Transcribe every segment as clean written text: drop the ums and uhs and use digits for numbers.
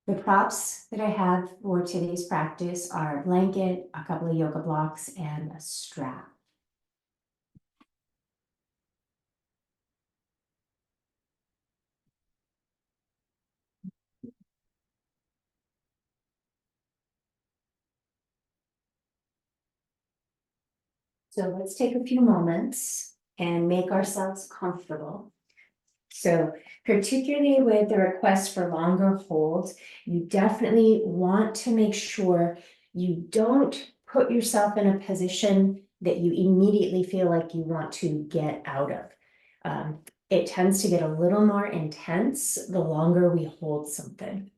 The props that I have for today's practice are a blanket, a couple of yoga blocks, and a strap. So let's take a few moments and make ourselves comfortable. So particularly with the request for longer holds, you definitely want to make sure you don't put yourself in a position that you immediately feel like you want to get out of. It tends to get a little more intense the longer we hold something.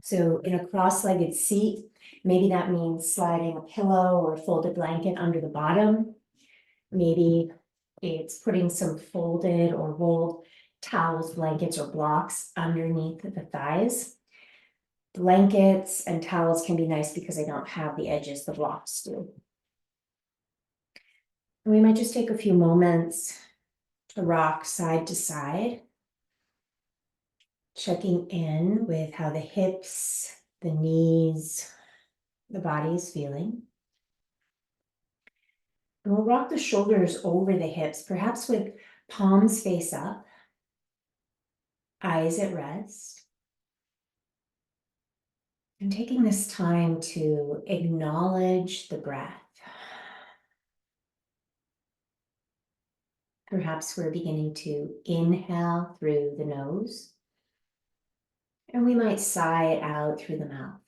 So in a cross-legged seat, maybe that means sliding a pillow or folded blanket under the bottom. Maybe it's putting some folded or rolled towels, blankets, or blocks underneath the thighs. Blankets and towels can be nice because they don't have the edges the blocks do. And we might just take a few moments to rock side to side, checking in with how the hips, the knees, the body is feeling. And we'll rock the shoulders over the hips, perhaps with palms face up, eyes at rest. And taking this time to acknowledge the breath. Perhaps we're beginning to inhale through the nose, and we might sigh it out through the mouth.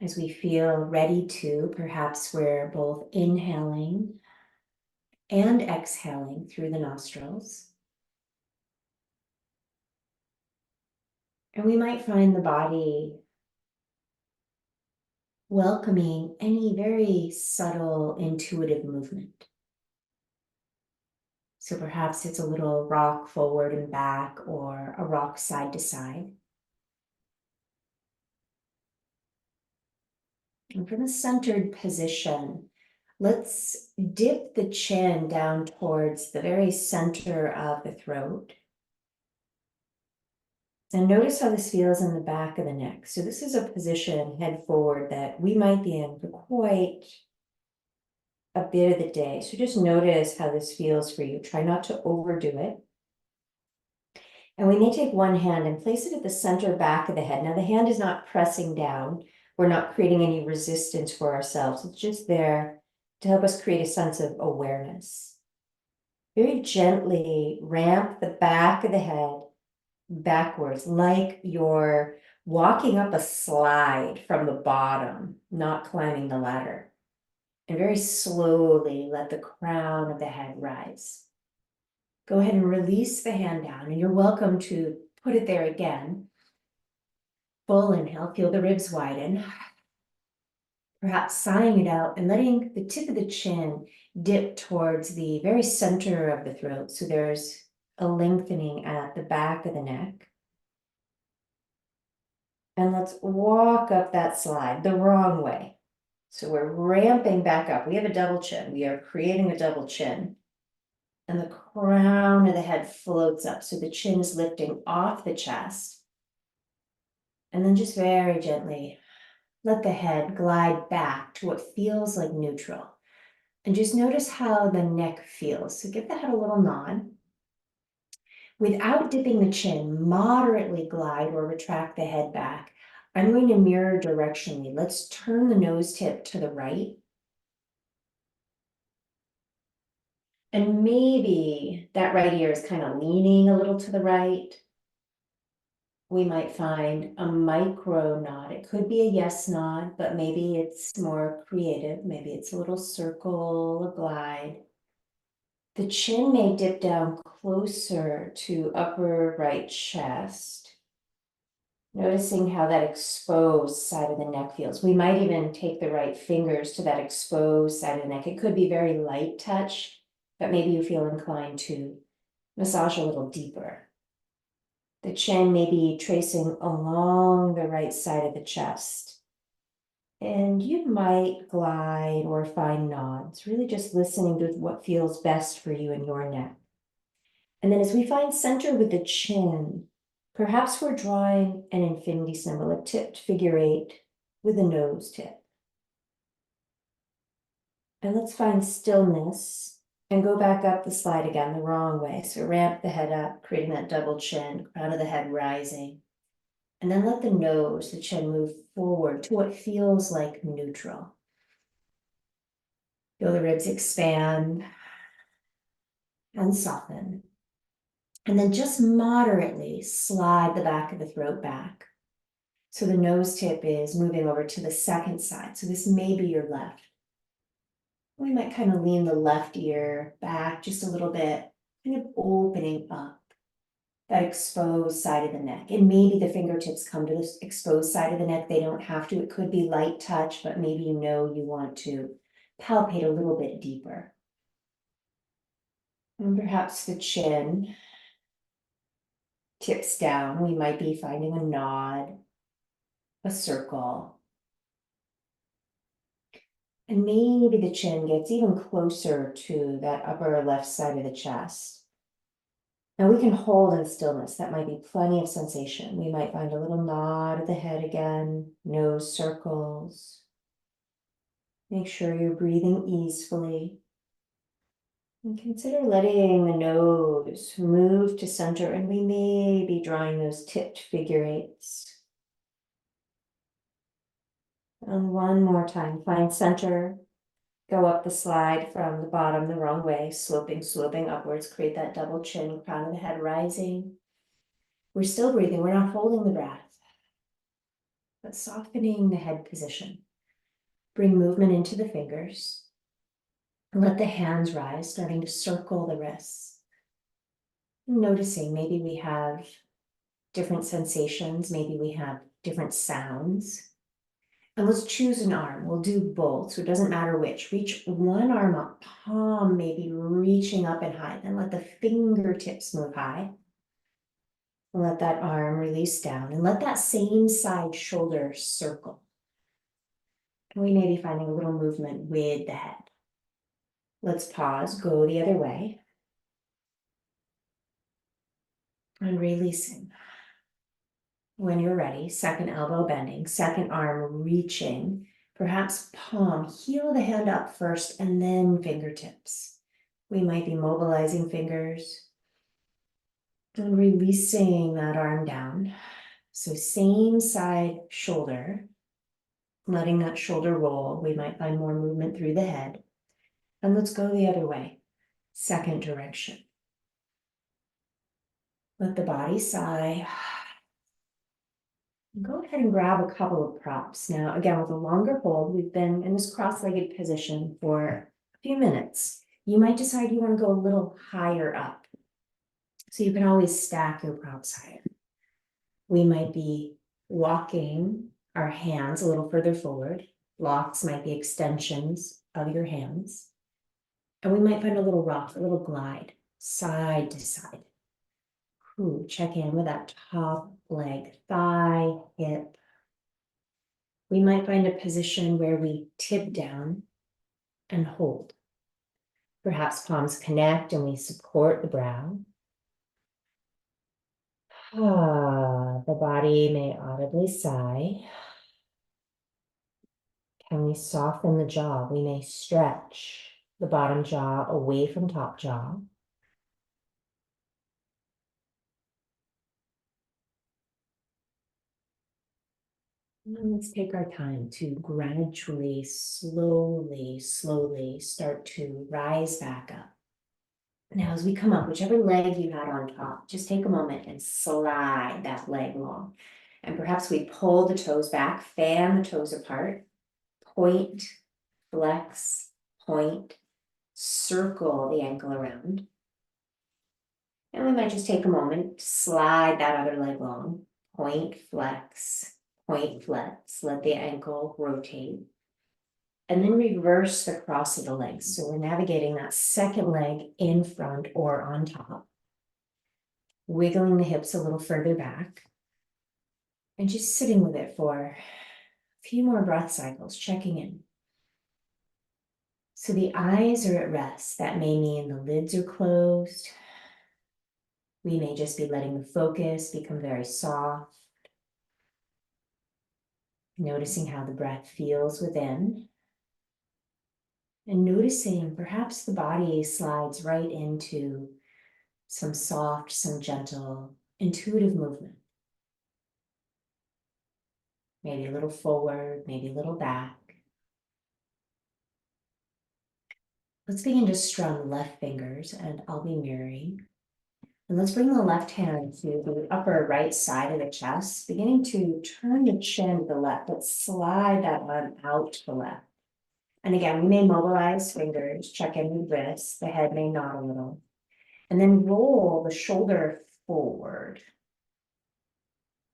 As we feel ready to, perhaps we're both inhaling and exhaling through the nostrils. And we might find the body welcoming any very subtle, intuitive movement. So perhaps it's a little rock forward and back or a rock side to side. And from a centered position, let's dip the chin down towards the very center of the throat. And notice how this feels in the back of the neck. So this is a position, head forward, that we might be in for quite a bit of the day. So just notice how this feels for you. Try not to overdo it. And we may take one hand and place it at the center back of the head. Now the hand is not pressing down. We're not creating any resistance for ourselves. It's just there to help us create a sense of awareness. Very gently ramp the back of the head backwards, like you're walking up a slide from the bottom, not climbing the ladder. And very slowly let the crown of the head rise. Go ahead and release the hand down, and you're welcome to put it there again. Full inhale, feel the ribs widen. Perhaps sighing it out and letting the tip of the chin dip towards the very center of the throat. So there's a lengthening at the back of the neck. And let's walk up that slide the wrong way. So we're ramping back up. We have a double chin. We are creating a double chin. And the crown of the head floats up. So the chin is lifting off the chest. And then just very gently let the head glide back to what feels like neutral. And just notice how the neck feels. So give the head a little nod. Without dipping the chin, moderately glide or retract the head back. I'm going to mirror directionally. Let's turn the nose tip to the right. And maybe that right ear is kind of leaning a little to the right. We might find a micro nod. It could be a yes nod, but maybe it's more creative. Maybe it's a little circle, a glide. The chin may dip down closer to upper right chest. Noticing how that exposed side of the neck feels. We might even take the right fingers to that exposed side of the neck. It could be very light touch, but maybe you feel inclined to massage a little deeper. The chin may be tracing along the right side of the chest. And you might glide or find nods, really just listening to what feels best for you and your neck. And then as we find center with the chin, perhaps we're drawing an infinity symbol, a tipped figure eight with a nose tip. And let's find stillness and go back up the slide again the wrong way. So ramp the head up, creating that double chin, crown of the head rising. And then let the nose, the chin move forward to what feels like neutral. Feel the ribs expand and soften. And then just moderately slide the back of the throat back. So the nose tip is moving over to the second side. So this may be your left. We might kind of lean the left ear back just a little bit, kind of opening up that exposed side of the neck. And maybe the fingertips come to this exposed side of the neck. They don't have to. It could be light touch, but maybe you know you want to palpate a little bit deeper. And perhaps the chin tips down. We might be finding a nod, a circle. And maybe the chin gets even closer to that upper left side of the chest. Now we can hold in stillness. That might be plenty of sensation. We might find a little nod of the head again, nose circles. Make sure you're breathing easily. And consider letting the nose move to center, and we may be drawing those tipped figure eights. And one more time, find center. Go up the slide from the bottom the wrong way, sloping upwards, create that double chin, crown of the head rising. We're still breathing, we're not holding the breath, but softening the head position. Bring movement into the fingers. And let the hands rise, starting to circle the wrists. Noticing maybe we have different sensations, maybe we have different sounds. And let's choose an arm. We'll do both, so it doesn't matter which. Reach one arm up, palm maybe reaching up and high. Then let the fingertips move high. And let that arm release down. And let that same side shoulder circle. And we may be finding a little movement with the head. Let's pause, go the other way. And releasing. When you're ready, second elbow bending, second arm reaching. Perhaps palm, heel of the hand up first and then fingertips. We might be mobilizing fingers and releasing that arm down. So same side shoulder, letting that shoulder roll. We might find more movement through the head. And let's go the other way, second direction. Let the body sigh. Go ahead and grab a couple of props. Now, again, with a longer hold, we've been in this cross-legged position for a few minutes. You might decide you want to go a little higher up. So you can always stack your props higher. We might be walking our hands a little further forward. Locks might be extensions of your hands. And we might find a little rock, a little glide, side to side. Ooh, check in with that top leg, thigh, hip. We might find a position where we tip down and hold. Perhaps palms connect and we support the brow. The body may audibly sigh. Can we soften the jaw? We may stretch the bottom jaw away from top jaw. And let's take our time to gradually, slowly start to rise back up. Now, as we come up, whichever leg you had on top, just take a moment and slide that leg long. And perhaps we pull the toes back, fan the toes apart, point, flex, point, circle the ankle around. And we might just take a moment to slide that other leg long, point, flex, let the ankle rotate. And then reverse the cross of the legs. So we're navigating that second leg in front or on top. Wiggling the hips a little further back. And just sitting with it for a few more breath cycles, checking in. So the eyes are at rest. That may mean the lids are closed. We may just be letting the focus become very soft. Noticing how the breath feels within. And noticing perhaps the body slides right into some soft, some gentle, intuitive movement. Maybe a little forward, maybe a little back. Let's begin to strum left fingers, and I'll be mirroring. And let's bring the left hand to the upper right side of the chest, beginning to turn the chin to the left. Let's slide that arm out to the left. And again, we may mobilize fingers, check in with wrists, the head may nod a little. And then roll the shoulder forward.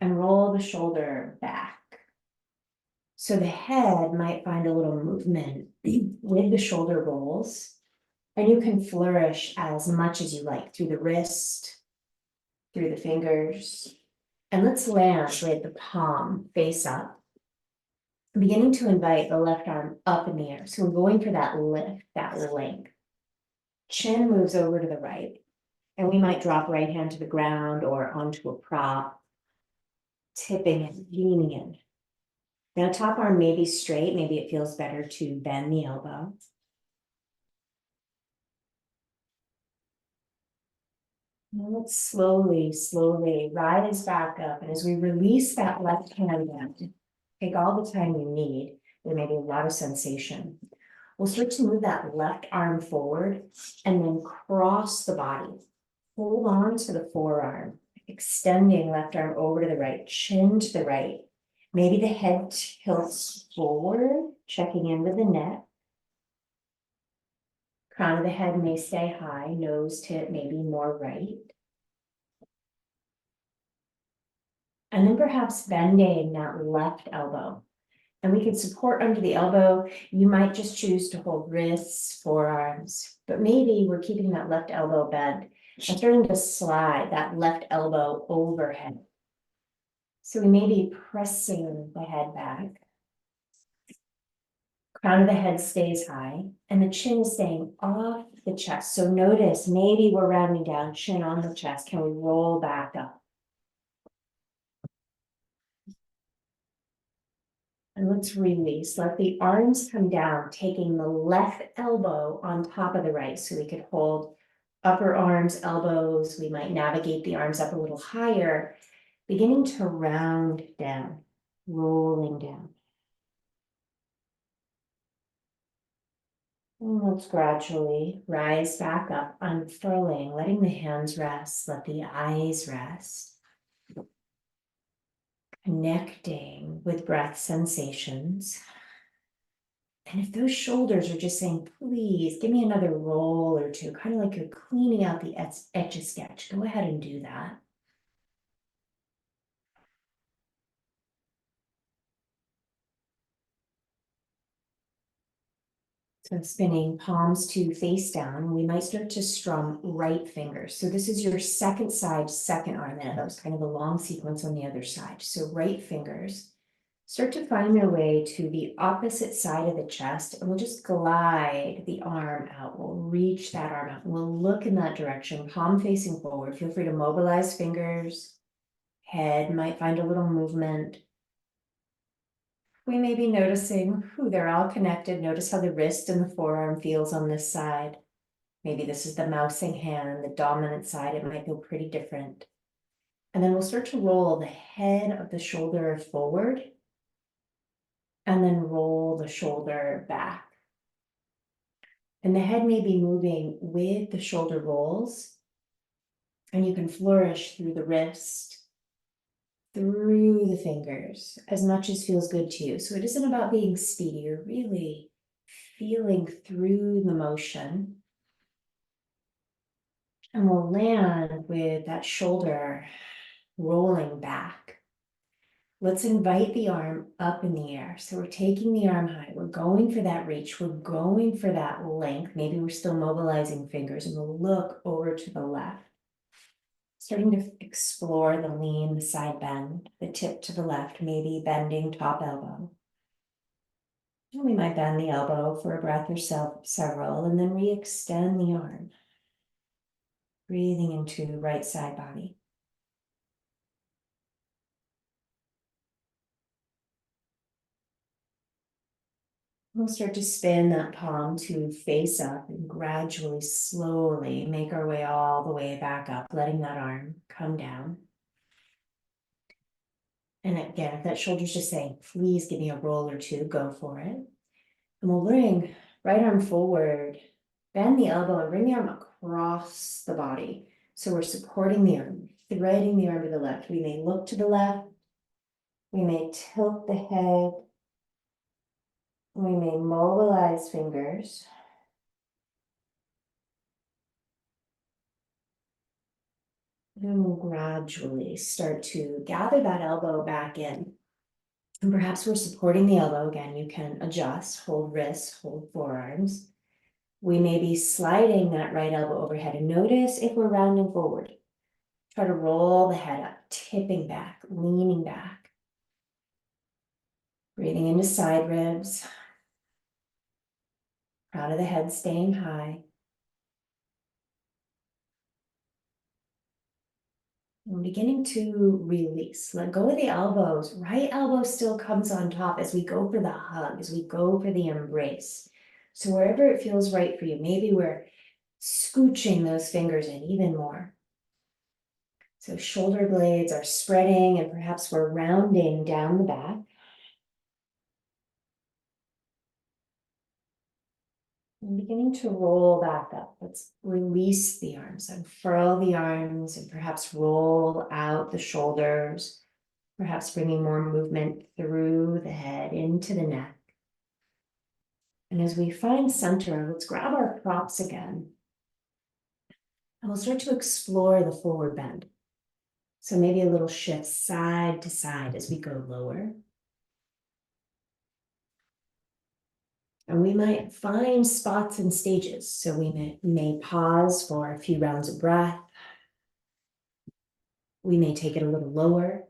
And roll the shoulder back. So the head might find a little movement with the shoulder rolls. And you can flourish as much as you like through the wrist, through the fingers. And let's land with the palm face up. Beginning to invite the left arm up in the air. So we're going for that lift, that length. Chin moves over to the right. And we might drop right hand to the ground or onto a prop. Tipping and leaning in. Now top arm may be straight. Maybe it feels better to bend the elbow. Now let's slowly, slowly rise back up. And as we release that left hand down, take all the time you need. There may be a lot of sensation. We'll start to move that left arm forward and then cross the body. Hold on to the forearm, extending left arm over to the right, chin to the right. Maybe the head tilts forward, checking in with the neck. Crown of the head may stay high, nose tip may be more right. And then perhaps bending that left elbow. And we can support under the elbow. You might just choose to hold wrists, forearms, but maybe we're keeping that left elbow bent and starting to slide that left elbow overhead. So we may be pressing the head back. Crown of the head stays high and the chin is staying off the chest. So notice maybe we're rounding down, chin on the chest. Can we roll back up? And let's release. Let the arms come down, taking the left elbow on top of the right. So we could hold upper arms, elbows. We might navigate the arms up a little higher, beginning to round down, rolling down. And let's gradually rise back up, unfurling, letting the hands rest, let the eyes rest. Connecting with breath sensations. And if those shoulders are just saying, please give me another roll or two, kind of like you're cleaning out the Etch-a-Sketch, go ahead and do that. So spinning palms to face down, we might start to strum right fingers. So this is your second side, second arm. And that was kind of a long sequence on the other side. So right fingers start to find their way to the opposite side of the chest. And we'll just glide the arm out. We'll reach that arm out. We'll look in that direction, palm facing forward. Feel free to mobilize fingers. Head might find a little movement. We may be noticing, they're all connected. Notice how the wrist and the forearm feels on this side. Maybe this is the mousing hand, the dominant side. It might feel pretty different. And then we'll start to roll the head of the shoulder forward and then roll the shoulder back. And the head may be moving with the shoulder rolls. And you can flourish through the wrist, through the fingers, as much as feels good to you. So it isn't about being speedy, you're really feeling through the motion. And we'll land with that shoulder rolling back. Let's invite the arm up in the air. So we're taking the arm high, we're going for that reach, we're going for that length. Maybe we're still mobilizing fingers and we'll look over to the left. Starting to explore the lean, the side bend, the tip to the left, maybe bending top elbow. We might bend the elbow for a breath or several, and then re-extend the arm. Breathing into right side body. We'll start to spin that palm to face up and gradually, slowly make our way all the way back up, letting that arm come down. And again, if that shoulder's just saying, please give me a roll or two, go for it. And we'll bring right arm forward, bend the elbow and bring the arm across the body. So we're supporting the arm, threading the arm to the left. We may look to the left. We may tilt the head. We may mobilize fingers. And we'll gradually start to gather that elbow back in. And perhaps we're supporting the elbow. Again, you can adjust, hold wrists, hold forearms. We may be sliding that right elbow overhead, and notice if we're rounding forward. Try to roll the head up, tipping back, leaning back. Breathing into side ribs. Crown of the head staying high. And beginning to release. Let go of the elbows. Right elbow still comes on top as we go for the hug, as we go for the embrace. So wherever it feels right for you, maybe we're scooching those fingers in even more. So shoulder blades are spreading and perhaps we're rounding down the back. And beginning to roll back up. Let's release the arms, unfurl the arms, and perhaps roll out the shoulders, perhaps bringing more movement through the head into the neck. And as we find center, let's grab our props again. And we'll start to explore the forward bend. So maybe a little shift side to side as we go lower. And we might find spots and stages. So we may pause for a few rounds of breath. We may take it a little lower.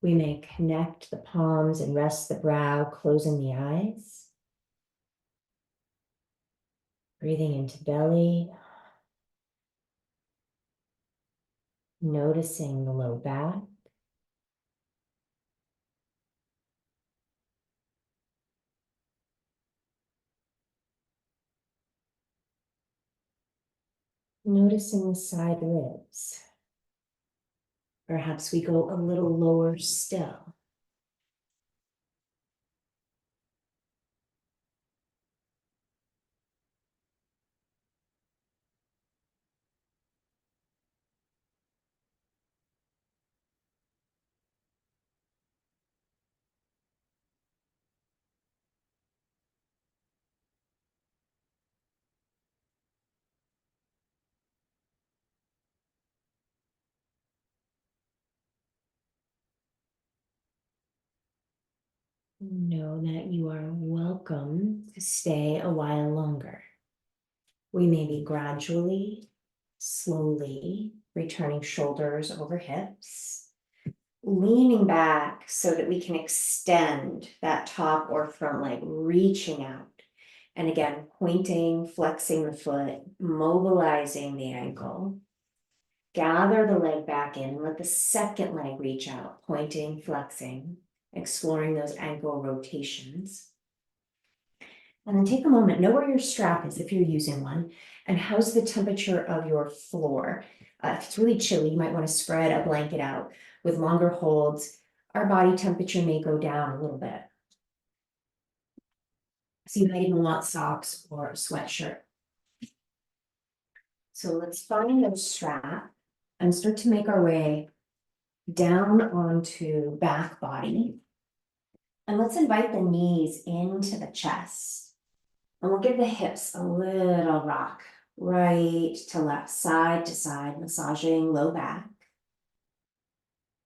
We may connect the palms and rest the brow, closing the eyes. Breathing into belly. Noticing the low back. Noticing the side ribs. Perhaps we go a little lower still. Know that you are welcome to stay a while longer. We may be gradually, slowly returning shoulders over hips, leaning back so that we can extend that top or front leg, reaching out. And again, pointing, flexing the foot, mobilizing the ankle. Gather the leg back in and let the second leg reach out, pointing, flexing, exploring those ankle rotations. And then take a moment, know where your strap is if you're using one, and how's the temperature of your floor. If it's really chilly, you might want to spread a blanket out. With longer holds, our body temperature may go down a little bit. So you might even want socks or a sweatshirt. So let's find the strap and start to make our way down onto back body. And let's invite the knees into the chest. And we'll give the hips a little rock, right to left, side to side, massaging low back.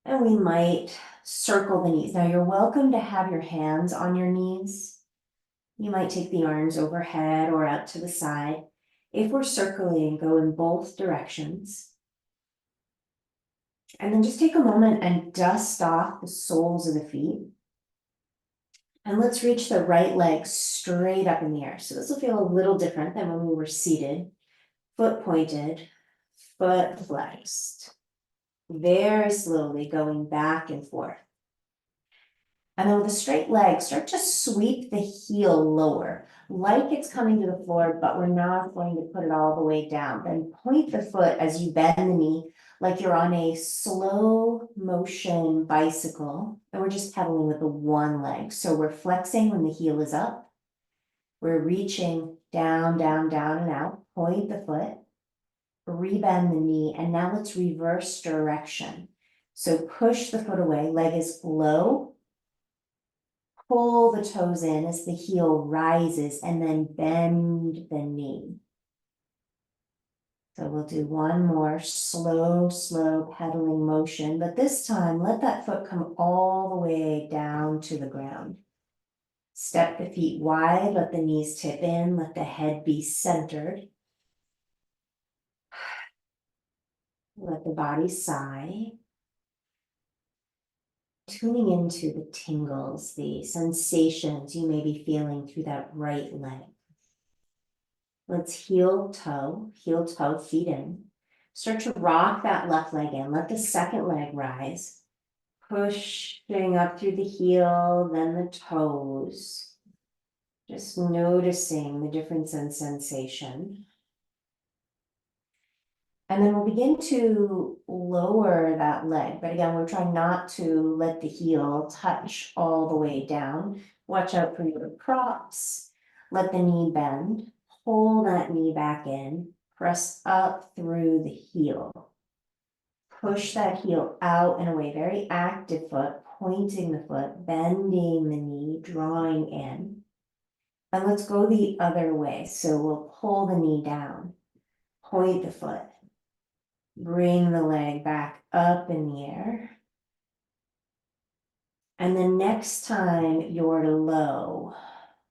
And we might circle the knees. Now you're welcome to have your hands on your knees. You might take the arms overhead or out to the side. If we're circling, go in both directions. And then just take a moment and dust off the soles of the feet. And let's reach the right leg straight up in the air. So this will feel a little different than when we were seated. Foot pointed, foot flexed. Very slowly going back and forth. And then with a straight leg, start to sweep the heel lower, like it's coming to the floor, but we're not going to put it all the way down. Then point the foot as you bend the knee, like you're on a slow motion bicycle, and we're just pedaling with the one leg. So we're flexing when the heel is up. We're reaching down, down, down, and out. Point the foot, rebend the knee, and now let's reverse direction. So push the foot away, leg is low. Pull the toes in as the heel rises and then bend the knee. So we'll do one more slow, slow pedaling motion, but this time let that foot come all the way down to the ground. Step the feet wide, let the knees tip in, let the head be centered. Let the body sigh. Tuning into the tingles, the sensations you may be feeling through that right leg. Let's heel toe, feet in. Start to rock that left leg in. Let the second leg rise. Pushing up through the heel, then the toes. Just noticing the difference in sensation. And then we'll begin to lower that leg. But again, we're trying not to let the heel touch all the way down. Watch out for your props. Let the knee bend. Pull that knee back in. Press up through the heel. Push that heel out and away. Very active foot. Pointing the foot. Bending the knee. Drawing in. And let's go the other way. So we'll pull the knee down. Point the foot. Bring the leg back up in the air. And then next time you're low,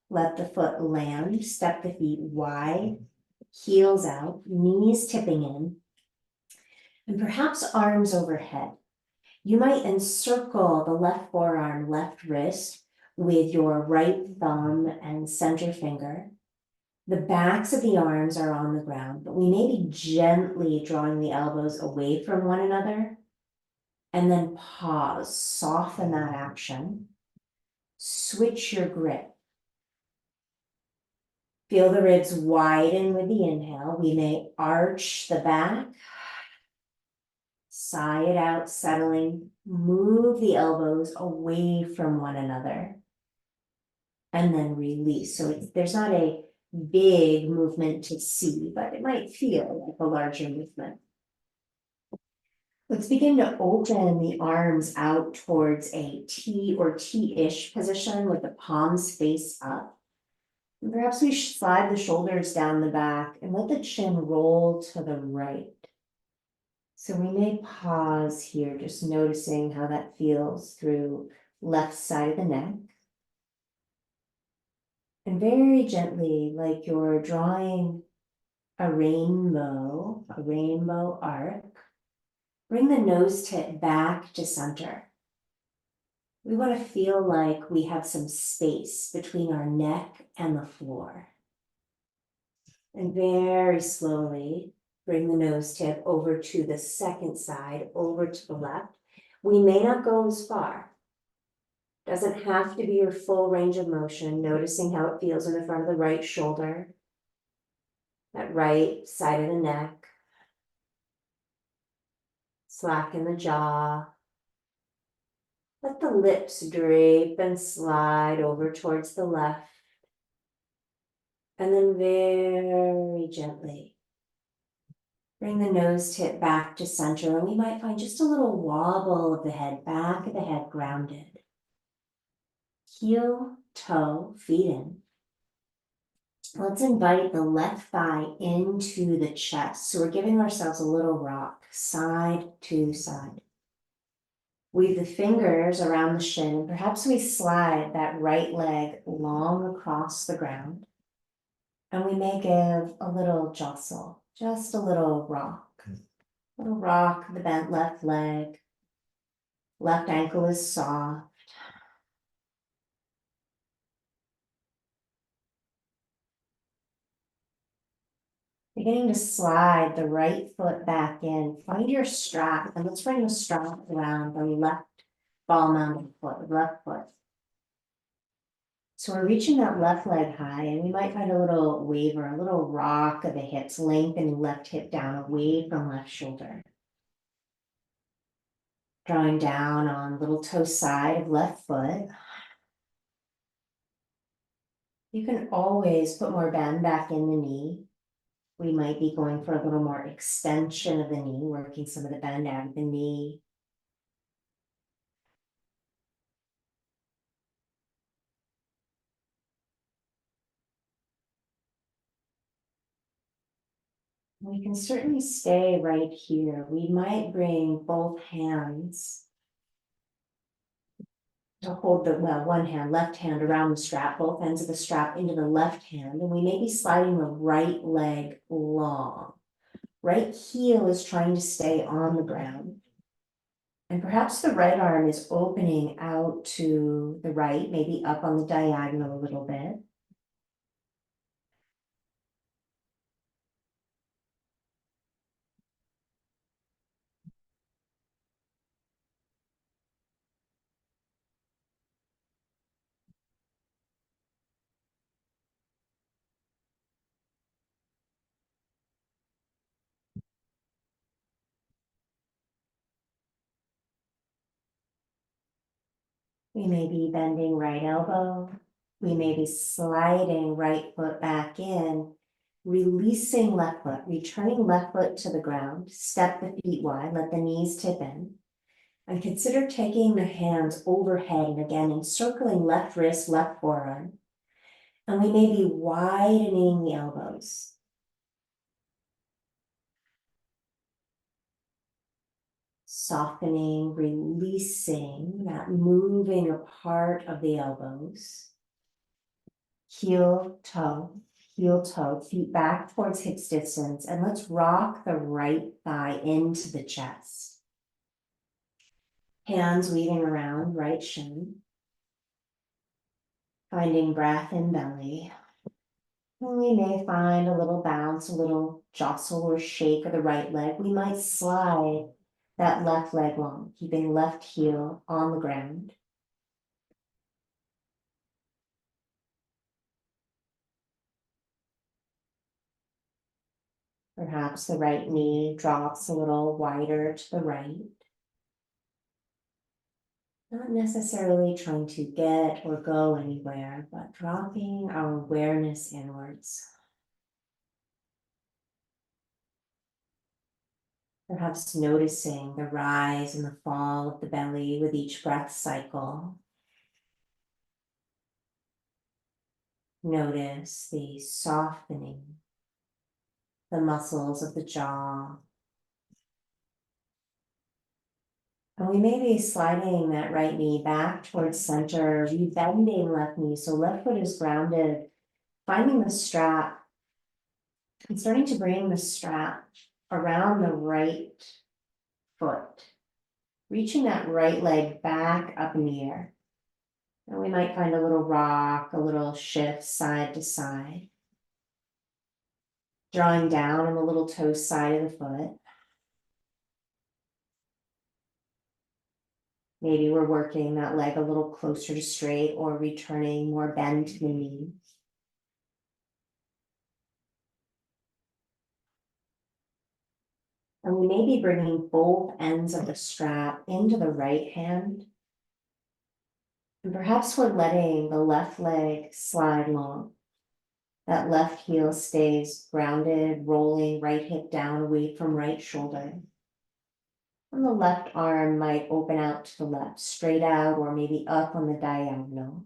let the foot land, step the feet wide, heels out, knees tipping in, and perhaps arms overhead. You might encircle the left forearm, left wrist with your right thumb and center finger. The backs of the arms are on the ground, but we may be gently drawing the elbows away from one another. And then pause, soften that action. Switch your grip. Feel the ribs widen with the inhale. We may arch the back. Sigh it out, settling. Move the elbows away from one another. And then release. So there's not a big movement to see, but it might feel like a larger movement. Let's begin to open the arms out towards a T or T-ish position with the palms face up. And perhaps we slide the shoulders down the back and let the chin roll to the right. So we may pause here, just noticing how that feels through left side of the neck. And very gently, like you're drawing a rainbow arc, bring the nose tip back to center. We want to feel like we have some space between our neck and the floor. And very slowly, bring the nose tip over to the second side, over to the left. We may not go as far. Doesn't have to be your full range of motion, noticing how it feels in the front of the right shoulder, that right side of the neck. Slacken the jaw. Let the lips drape and slide over towards the left. And then very gently, bring the nose tip back to center. And we might find just a little wobble of the head, back of the head grounded. Heel, toe, feet in. Let's invite the left thigh into the chest. So we're giving ourselves a little rock, side to side. Weave the fingers around the shin, and perhaps we slide that right leg long across the ground. And we may give a little jostle, just a little rock. Little rock the bent left leg. Left ankle is soft. beginning to slide the right foot back in. Find your strap, and let's bring the strap around the left ball mounted foot, left foot. So we're reaching that left leg high, and we might find a little waver, a little rock of the hips, lengthening left hip down away from left shoulder. Drawing down on little toe side of left foot. You can always put more bend back in the knee. We might be going for a little more extension of the knee, working some of the bend out of the knee. We can certainly stay right here. We might bring both hands to hold the, well, one hand, left hand around the strap, both ends of the strap into the left hand, and we may be sliding the right leg long. Right heel is trying to stay on the ground. And perhaps the right arm is opening out to the right, maybe up on the diagonal a little bit. We may be bending right elbow. We may be sliding right foot back in, releasing left foot, returning left foot to the ground, step the feet wide, let the knees tip in. And consider taking the hands overhead and again encircling left wrist, left forearm. And we may be widening the elbows. Softening, releasing, that moving apart of the elbows. Heel, toe, feet back towards hips distance, and let's rock the right thigh into the chest. Hands weaving around right shin. Finding breath in belly. And we may find a little bounce, a little jostle or shake of the right leg. We might slide that left leg long, keeping left heel on the ground. Perhaps the right knee drops a little wider to the right. Not necessarily trying to get or go anywhere, but dropping our awareness inwards. Perhaps noticing the rise and the fall of the belly with each breath cycle. Notice the softening, the muscles of the jaw. And we may be sliding that right knee back towards center, rebending left knee. So left foot is grounded, finding the strap and starting to bring the strap around the right foot, reaching that right leg back up in the air. And we might find a little rock, a little shift side to side. Drawing down on the little toe side of the foot. Maybe we're working that leg a little closer to straight or returning more bend to the knee. And we may be bringing both ends of the strap into the right hand. And perhaps we're letting the left leg slide long. That left heel stays grounded, rolling right hip down away from right shoulder. And the left arm might open out to the left, straight out, or maybe up on the diagonal.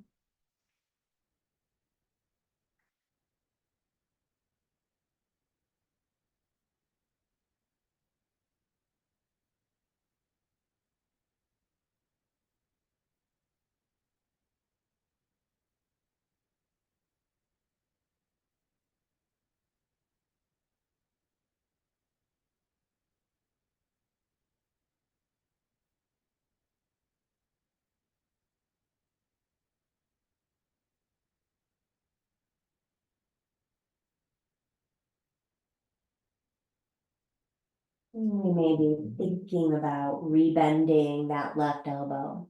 We may be thinking about rebending that left elbow.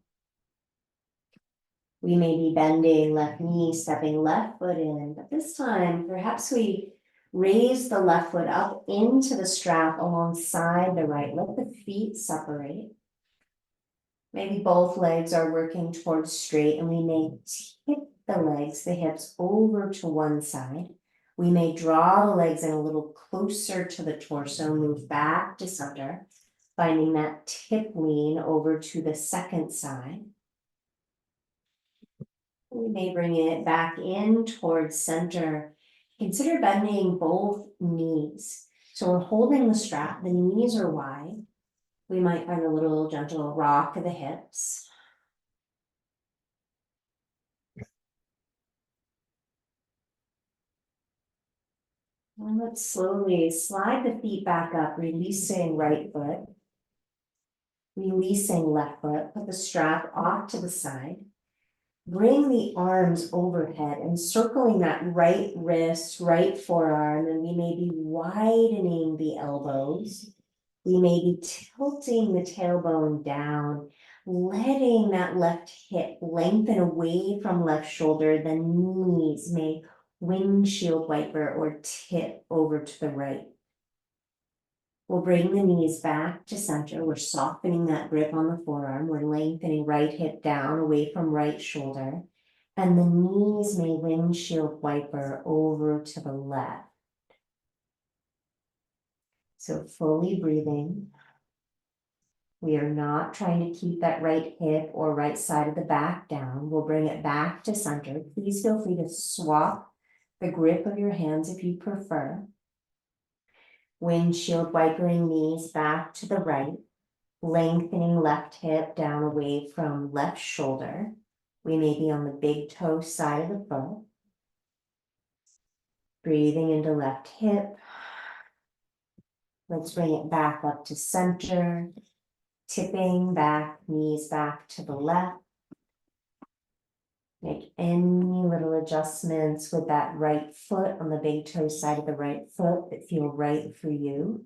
We may be bending left knee, stepping left foot in, but this time perhaps we raise the left foot up into the strap alongside the right. Let the feet separate. Maybe both legs are working towards straight, and we may tip the legs, the hips over to one side. We may draw the legs in a little closer to the torso, move back to center, finding that tip lean over to the second side. We may bring it back in towards center. Consider bending both knees. So we're holding the strap, the knees are wide. We might find a little gentle rock of the hips. And let's slowly slide the feet back up, releasing right foot, releasing left foot, put the strap off to the side. Bring the arms overhead, encircling that right wrist, right forearm, and we may be widening the elbows. We may be tilting the tailbone down, letting that left hip lengthen away from left shoulder. The knees may windshield wiper or tip over to the right. We'll bring the knees back to center. We're softening that grip on the forearm. We're lengthening right hip down away from right shoulder. And the knees may windshield wiper over to the left. So fully breathing. We are not trying to keep that right hip or right side of the back down. We'll bring it back to center. Please feel free to swap the grip of your hands if you prefer. Windshield wipering knees back to the right, lengthening left hip down away from left shoulder. We may be on the big toe side of the foot. Breathing into left hip. Let's bring it back up to center. Tipping back, knees back to the left. Make any little adjustments with that right foot on the big toe side of the right foot that feel right for you.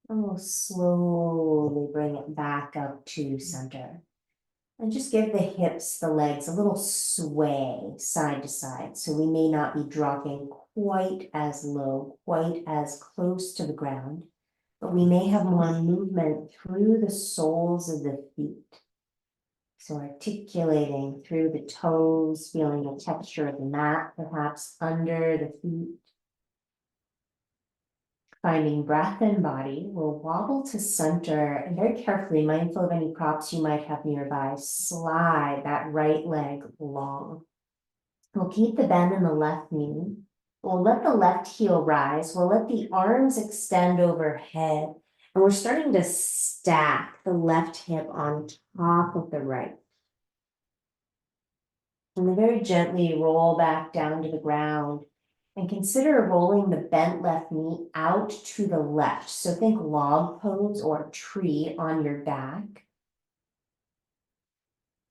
And we'll slowly bring it back up to center. And just give the hips, the legs a little sway side to side. So we may not be dropping quite as low, quite as close to the ground, but we may have more movement through the soles of the feet. So articulating through the toes, feeling the texture of the mat, perhaps under the feet. Finding breath and body, we'll wobble to center and very carefully, mindful of any props you might have nearby, slide that right leg long. We'll keep the bend in the left knee. We'll let the left heel rise. We'll let the arms extend overhead. And we're starting to stack the left hip on top of the right. And then very gently roll back down to the ground. And consider rolling the bent left knee out to the left. So think log pose or tree on your back.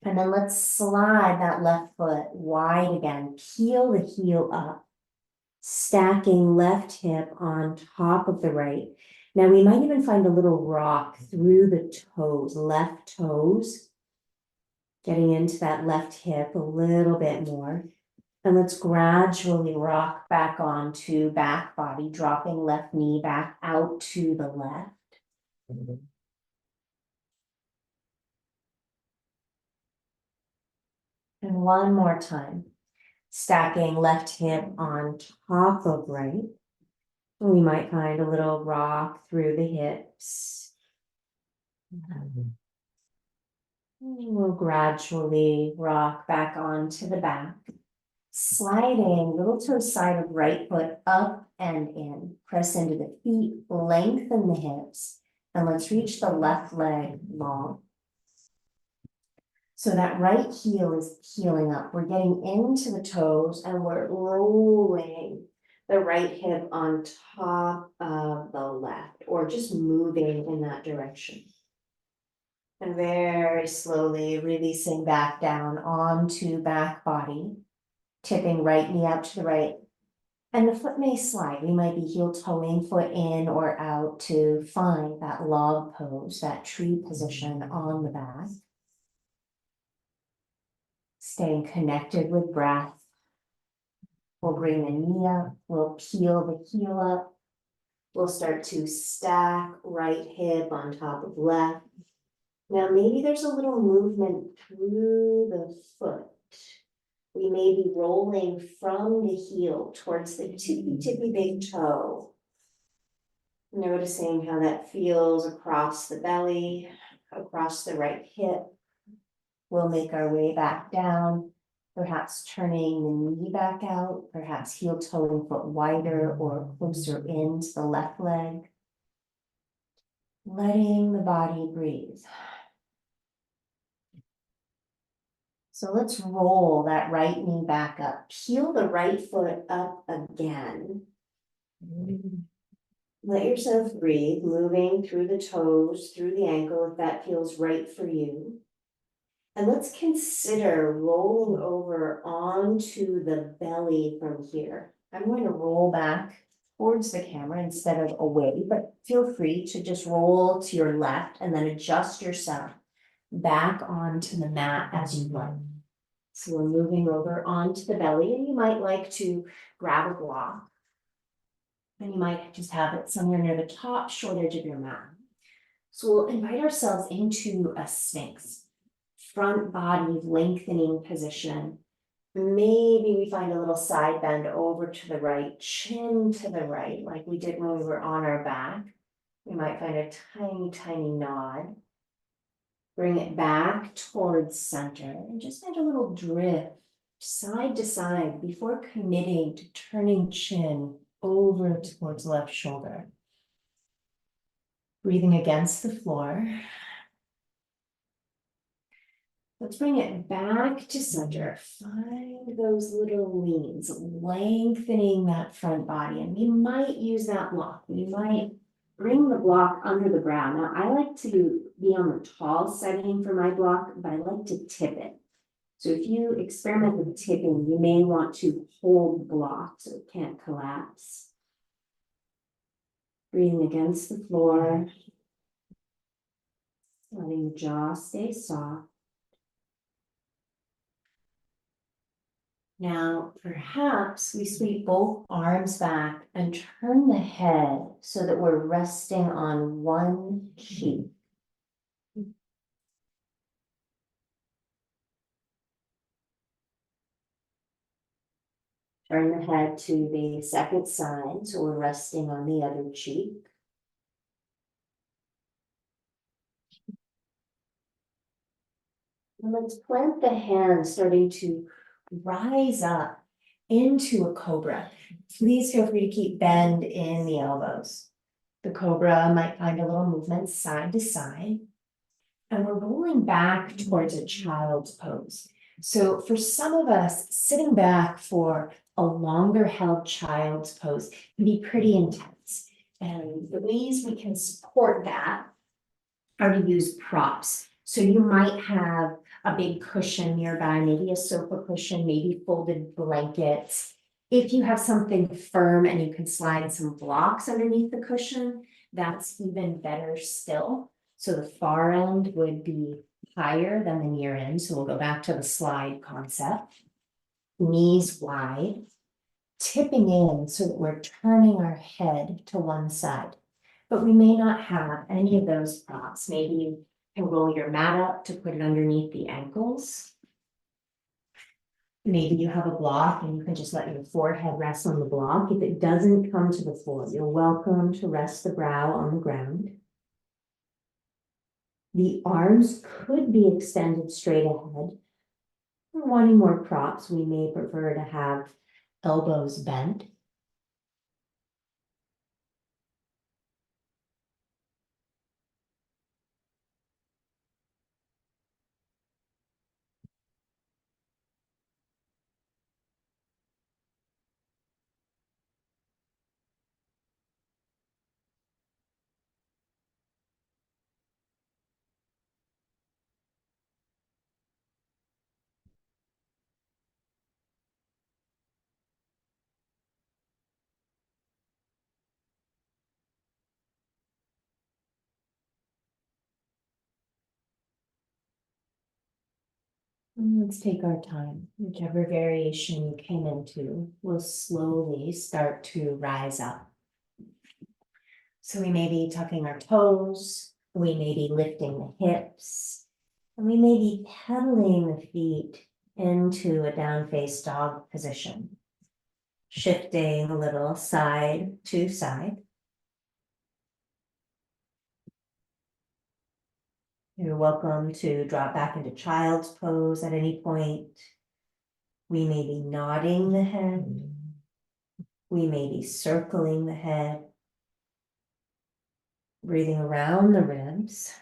And then let's slide that left foot wide again. Peel the heel up. Stacking left hip on top of the right. Now we might even find a little rock through the toes, left toes. Getting into that left hip a little bit more. And let's gradually rock back onto back body, dropping left knee back out to the left. And one more time. Stacking left hip on top of right. We might find a little rock through the hips. We'll gradually rock back onto the back. Sliding little toe side of right foot up and in. Press into the feet, lengthen the hips, and let's reach the left leg long. So that right heel is heeling up. We're getting into the toes and we're rolling the right hip on top of the left, or just moving in that direction. And very slowly releasing back down onto back body. tipping right knee out to the right. And the foot may slide. We might be heel toeing foot in or out to find that log pose, that tree position on the back. Staying connected with breath. We'll bring the knee up, we'll peel the heel up. We'll start to stack right hip on top of left. Now maybe there's a little movement through the foot. We may be rolling from the heel towards the tippy big toe. Noticing how that feels across the belly, across the right hip. We'll make our way back down, perhaps turning the knee back out, perhaps heel toeing foot wider or closer into the left leg. Letting the body breathe. So let's roll that right knee back up. Peel the right foot up again. Let yourself breathe, moving through the toes, through the ankle, if that feels right for you. And let's consider rolling over onto the belly from here. I'm going to roll back towards the camera instead of away, but feel free to just roll to your left and then adjust yourself back onto the mat as you like. So we're moving over onto the belly, and you might like to grab a block. And you might just have it somewhere near the top short edge of your mat. So we'll invite ourselves into a sphinx, front body lengthening position. Maybe we find a little side bend over to the right, chin to the right, like we did when we were on our back. We might find a tiny nod. Bring it back towards center and just find a little drift side to side before committing to turning chin over towards left shoulder. Breathing against the floor. Let's bring it back to center. Find those little leans, lengthening that front body. And we might use that block. We might bring the block under the brow. Now, I like to be on the tall setting for my block, but I like to tip it. So if you experiment with tipping, you may want to hold the block so it can't collapse. Breathing against the floor. Letting the jaw stay soft. Now, perhaps we sweep both arms back and turn the head so that we're resting on one cheek. Turn the head to the second side, so we're resting on the other cheek. And let's plant the hands, starting to rise up into a cobra. Please feel free to keep bend in the elbows. The cobra might find a little movement side to side. And we're rolling back towards a child's pose. So for some of us, sitting back for a longer held child's pose can be pretty intense. And the ways we can support that are to use props. So you might have a big cushion nearby, maybe a sofa cushion, maybe folded blankets. If you have something firm and you can slide some blocks underneath the cushion, that's even better still. So the far end would be higher than the near end. So we'll go back to the slide concept. Knees wide, tipping in so that we're turning our head to one side. But we may not have any of those props. Maybe you can roll your mat up to put it underneath the ankles. Maybe you have a block and you can just let your forehead rest on the block. If it doesn't come to the floor, you're welcome to rest the brow on the ground. The arms could be extended straight ahead. If we're wanting more props, we may prefer to have elbows bent. Let's take our time. Whichever variation you came into will slowly start to rise up. So we may be tucking our toes, we may be lifting the hips, and we may be pedaling the feet into a down face dog position, shifting a little side to side. You're welcome to drop back into child's pose at any point. We may be nodding the head. We may be circling the head. Breathing around the ribs.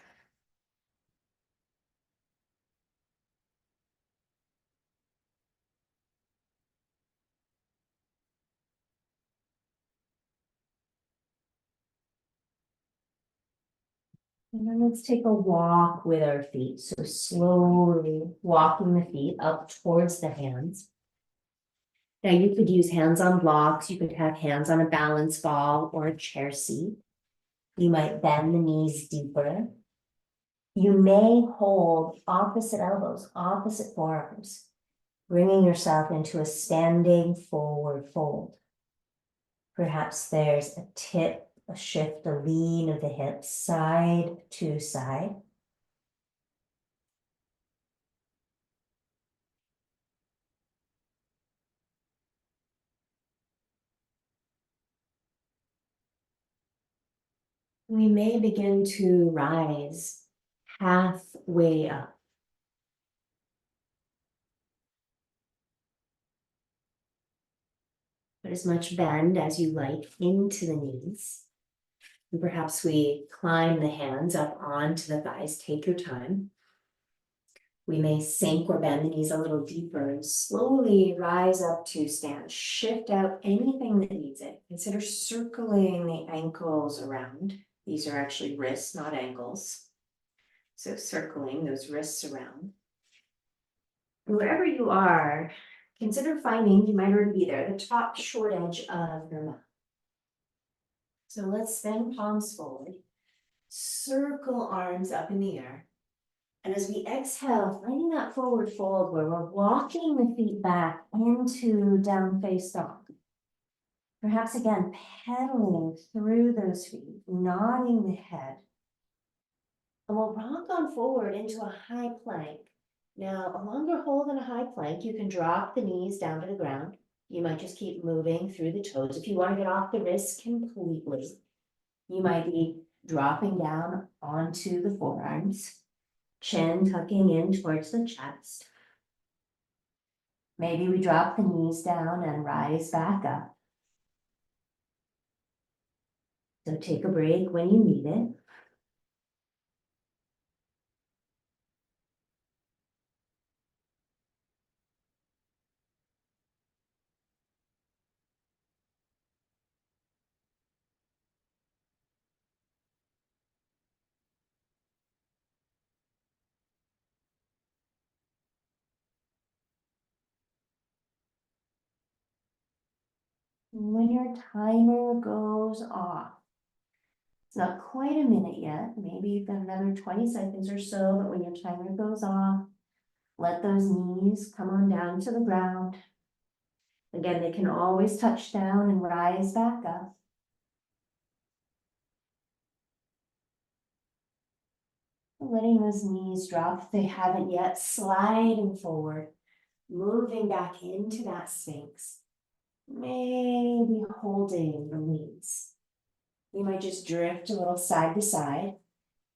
And then let's take a walk with our feet. So slowly walking the feet up towards the hands. Now you could use hands on blocks. You could have hands on a balance ball or a chair seat. You might bend the knees deeper. You may hold opposite elbows, opposite forearms, bringing yourself into a standing forward fold. Perhaps there's a tip, a shift, a lean of the hips side to side. We may begin to rise halfway up. Put as much bend as you like into the knees. And perhaps we climb the hands up onto the thighs. Take your time. We may sink or bend the knees a little deeper and slowly rise up to stand. Shift out anything that needs it. Consider circling the ankles around. These are actually wrists, not ankles. So circling those wrists around. Wherever you are, consider finding, you might already be there, the top short edge of your mat. So let's spin palms forward, circle arms up in the air. And as we exhale, finding that forward fold where we're walking the feet back into down face dog. Perhaps again, pedaling through those feet, nodding the head. And we'll rock on forward into a high plank. Now, a longer hold in a high plank, you can drop the knees down to the ground. You might just keep moving through the toes. If you want to get off the wrists completely, you might be dropping down onto the forearms, chin tucking in towards the chest. Maybe we drop the knees down and rise back up. So take a break when you need it. When your timer goes off, it's not quite a minute yet, maybe you've got another 20 seconds or so, but when your timer goes off, let those knees come on down to the ground. Again, they can always touch down and rise back up. Letting those knees drop if they haven't yet, sliding forward, moving back into that Sphinx. Maybe holding the knees. You might just drift a little side to side,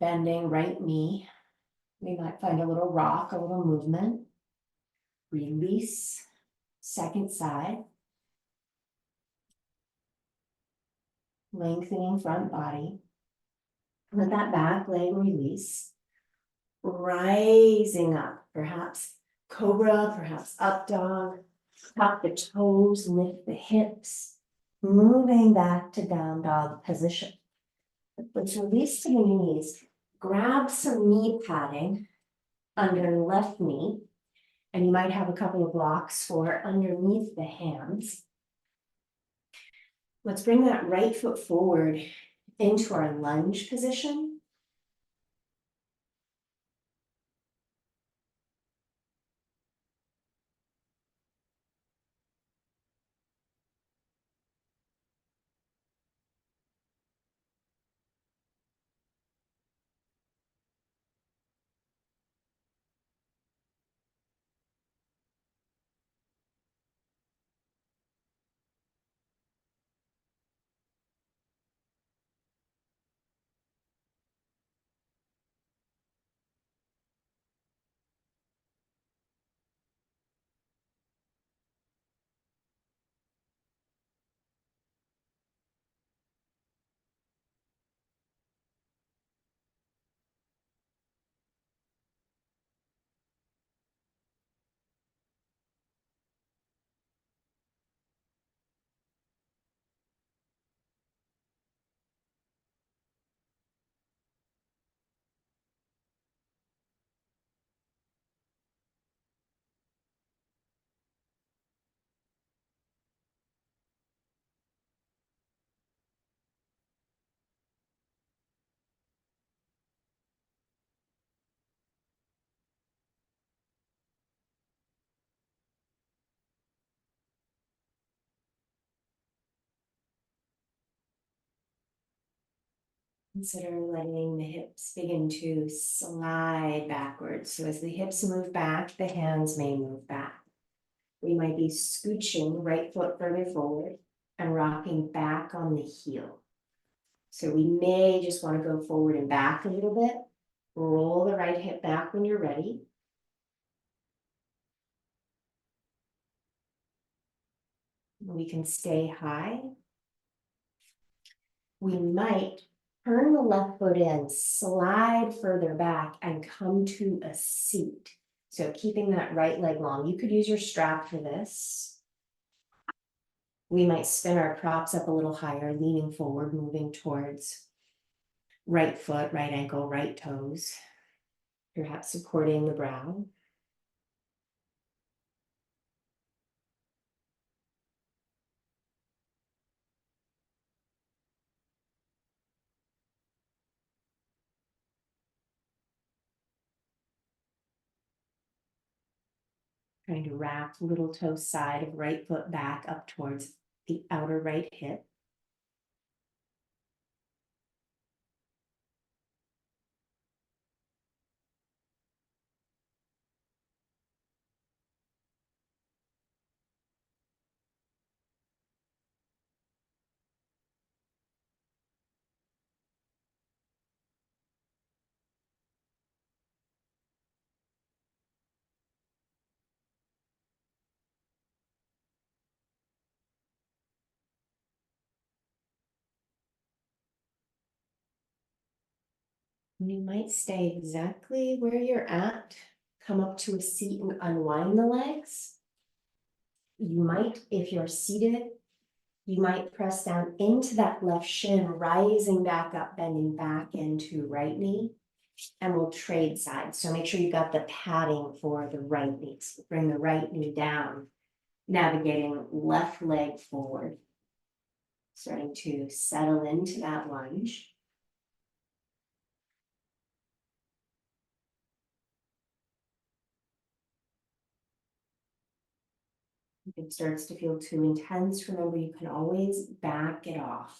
bending right knee. We might find a little rock, a little movement. Release, second side. Lengthening front body. Let that back leg release. Rising up, perhaps cobra, perhaps up dog. Tuck the toes, lift the hips. Moving back to down dog position. Let's release to the knees. Grab some knee padding under left knee. And you might have a couple of blocks for underneath the hands. Let's bring that right foot forward into our lunge position. Consider letting the hips begin to slide backwards. So as the hips move back, the hands may move back. We might be scooching the right foot further forward and rocking back on the heel. So we may just want to go forward and back a little bit. Roll the right hip back when you're ready. We can stay high. We might turn the left foot in, slide further back, and come to a seat. So keeping that right leg long. You could use your strap for this. We might spin our props up a little higher, leaning forward, moving towards right foot, right ankle, right toes, perhaps supporting the brow. Trying to wrap little toe side of right foot back up towards the outer right hip. You might stay exactly where you're at. Come up to a seat and unwind the legs. You might, if you're seated, you might press down into that left shin, rising back up, bending back into right knee, and we'll trade sides. So make sure you got the padding for the right knee. So bring the right knee down, navigating left leg forward, starting to settle into that lunge. If it starts to feel too intense, remember you can always back it off.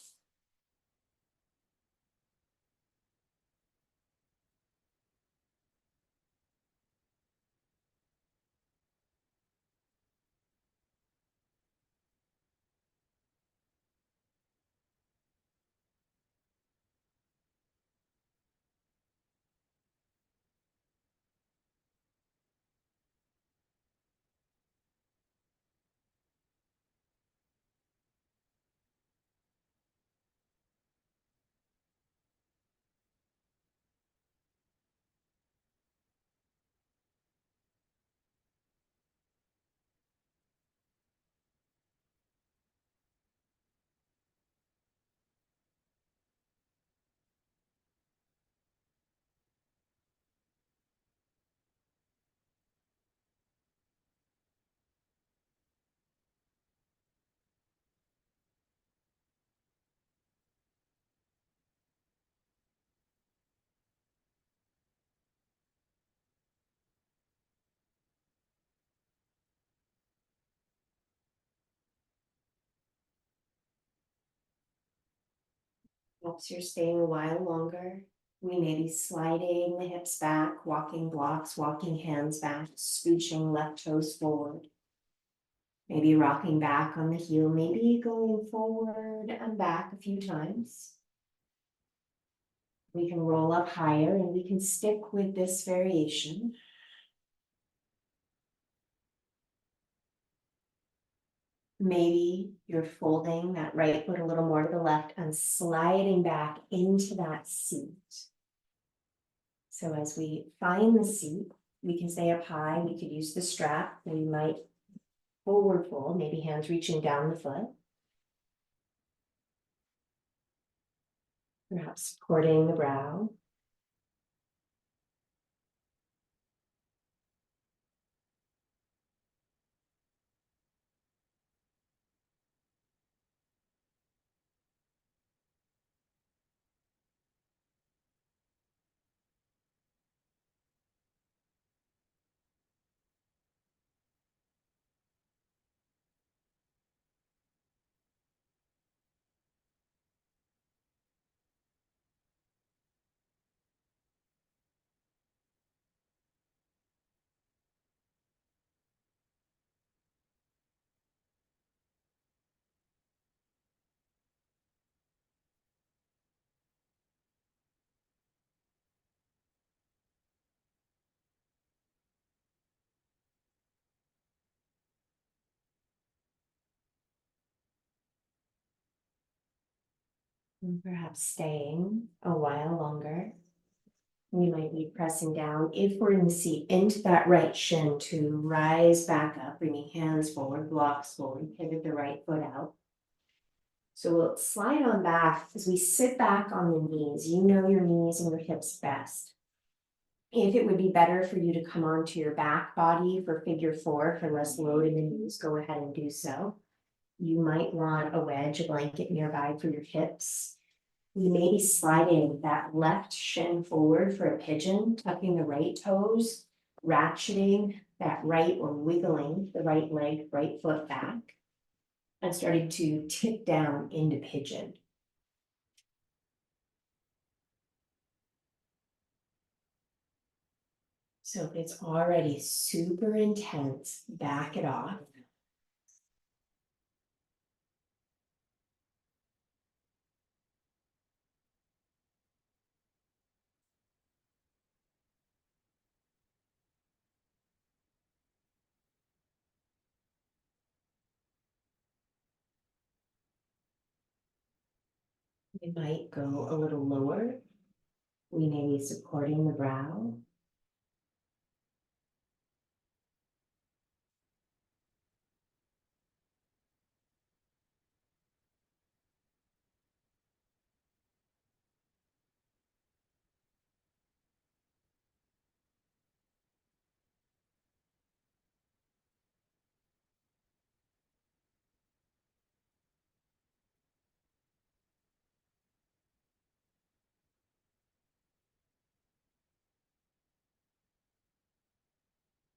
Perhaps you're staying a while longer. We may be sliding the hips back, walking blocks, walking hands back, scooching left toes forward. Maybe rocking back on the heel, maybe going forward and back a few times. We can roll up higher and we can stick with this variation. Maybe you're folding that right foot a little more to the left and sliding back into that seat. So as we find the seat, we can stay up high. We could use the strap. We might forward fold, maybe hands reaching down the foot. Perhaps supporting the brow. And perhaps staying a while longer. We might be pressing down if we're in the seat into that right shin to rise back up, bringing hands forward, blocks forward, pivot the right foot out. So we'll slide on back as we sit back on the knees. You know your knees and your hips best. If it would be better for you to come onto your back body for figure four for less load in the knees, go ahead and do so. You might want a wedge, a blanket nearby for your hips. You may be sliding that left shin forward for a pigeon, tucking the right toes, ratcheting that right or wiggling the right leg, right foot back, and starting to tip down into pigeon. So if it's already super intense, back it off. We might go a little lower. We may be supporting the brow.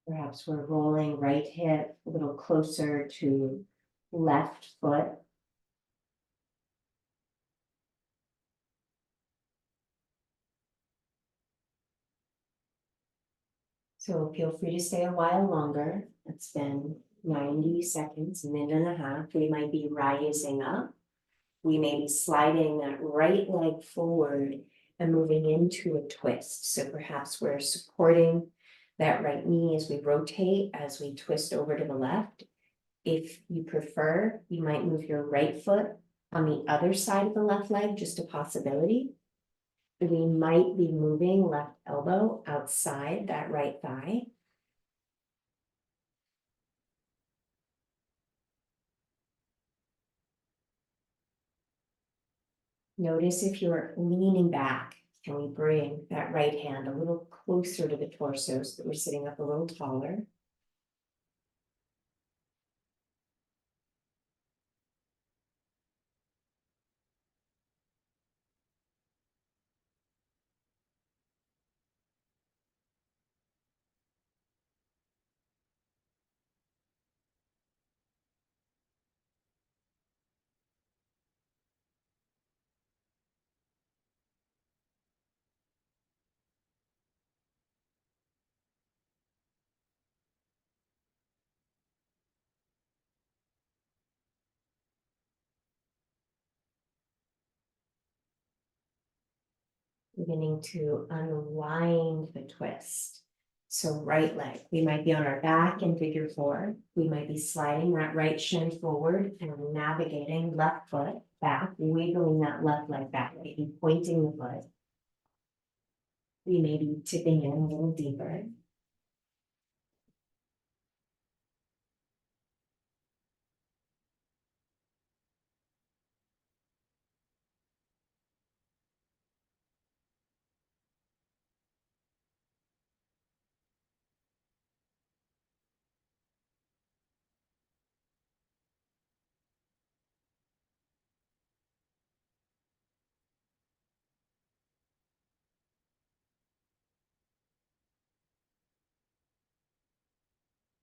Perhaps we're rolling right hip a little closer to left foot. So feel free to stay a while longer. It's been 90 seconds, a minute and a half. We might be rising up. We may be sliding that right leg forward and moving into a twist. So perhaps we're supporting that right knee as we rotate, as we twist over to the left. If you prefer, you might move your right foot on the other side of the left leg, just a possibility. We might be moving left elbow outside that right thigh. Notice if you're leaning back, can we bring that right hand a little closer to the torso so that we're sitting up a little taller? Beginning to unwind the twist. So right leg, we might be on our back in figure four. We might be sliding that right shin forward and navigating left foot back, wiggling that left leg back, maybe pointing the foot. We may be tipping in a little deeper.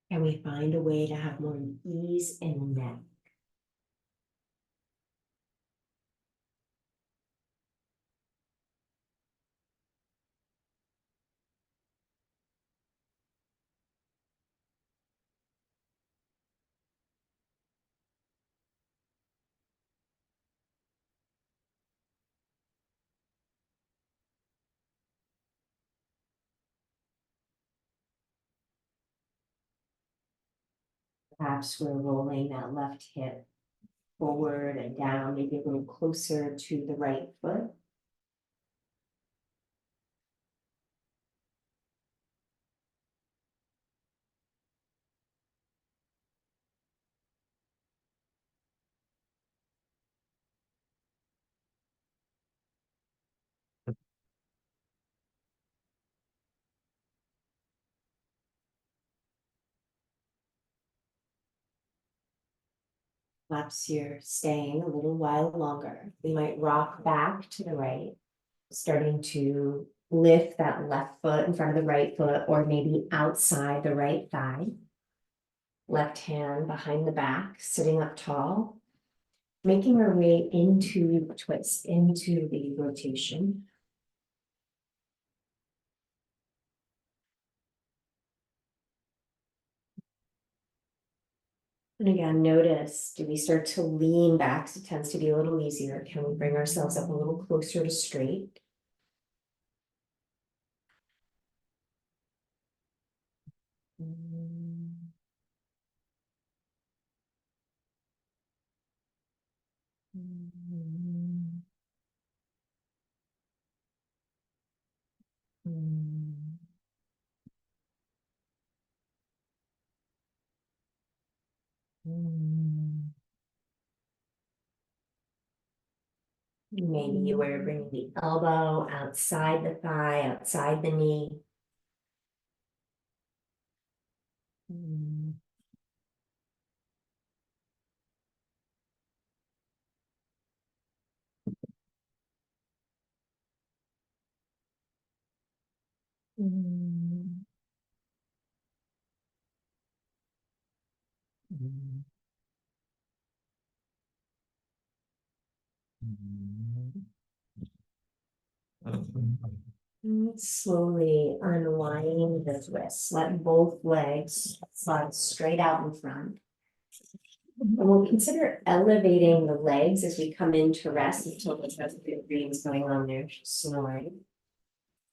And we find a way to have more ease in the neck. Perhaps we're rolling that left hip forward and down, maybe a little closer to the right foot. Perhaps you're staying a little while longer. We might rock back to the right, starting to lift that left foot in front of the right foot, or maybe outside the right thigh. Left hand behind the back, sitting up tall, making our way into the twist, into the rotation. And again, notice, do we start to lean back? So it tends to be a little easier. Can we bring ourselves up a little closer to straight? Maybe you were bringing the elbow outside the thigh, outside the knee. Slowly unwinding the wrists. Let both legs slide straight out in front. And we'll consider elevating the legs as we come into rest until there's a bit of breathing going on there, snoring.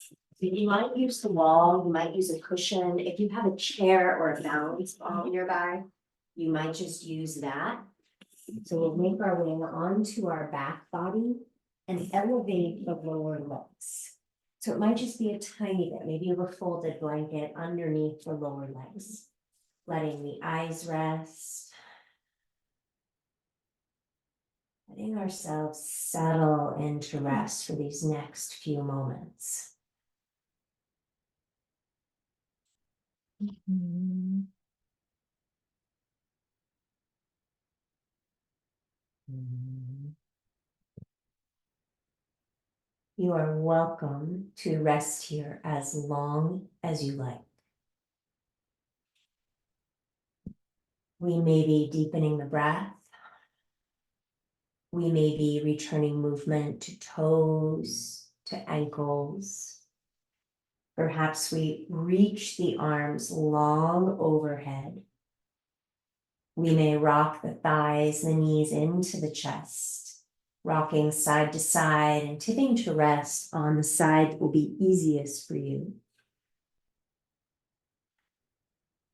So you might use the wall, you might use a cushion. If you have a chair or a balance ball nearby, you might just use that. So we'll make our way onto our back body and elevate the lower legs. So it might just be a tiny bit, maybe a folded blanket underneath the lower legs. Letting the eyes rest. Letting ourselves settle into rest for these next few moments. You are welcome to rest here as long as you like. We may be deepening the breath. We may be returning movement to toes, to ankles. Perhaps we reach the arms long overhead. We may rock the thighs, the knees into the chest, rocking side to side and tipping to rest on the side that will be easiest for you.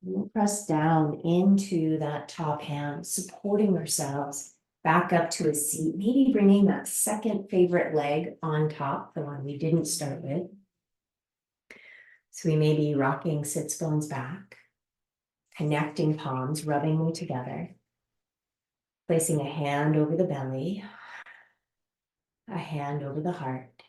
We'll press down into that top hand, supporting ourselves back up to a seat, maybe bringing that second favorite leg on top, the one we didn't start with. So we may be rocking sits bones back, connecting palms, rubbing them together, placing a hand over the belly, a hand over the heart.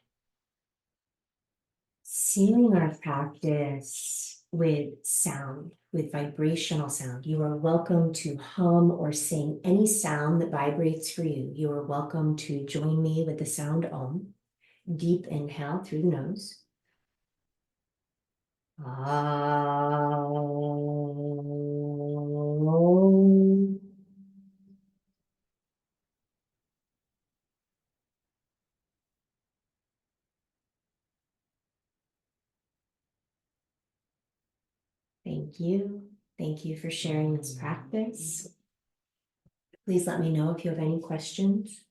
Sealing our practice with sound, with vibrational sound. You are welcome to hum or sing any sound that vibrates for you. You are welcome to join me with the sound Om. Deep inhale through the nose. Om. Thank you. Thank you for sharing this practice. Please let me know if you have any questions.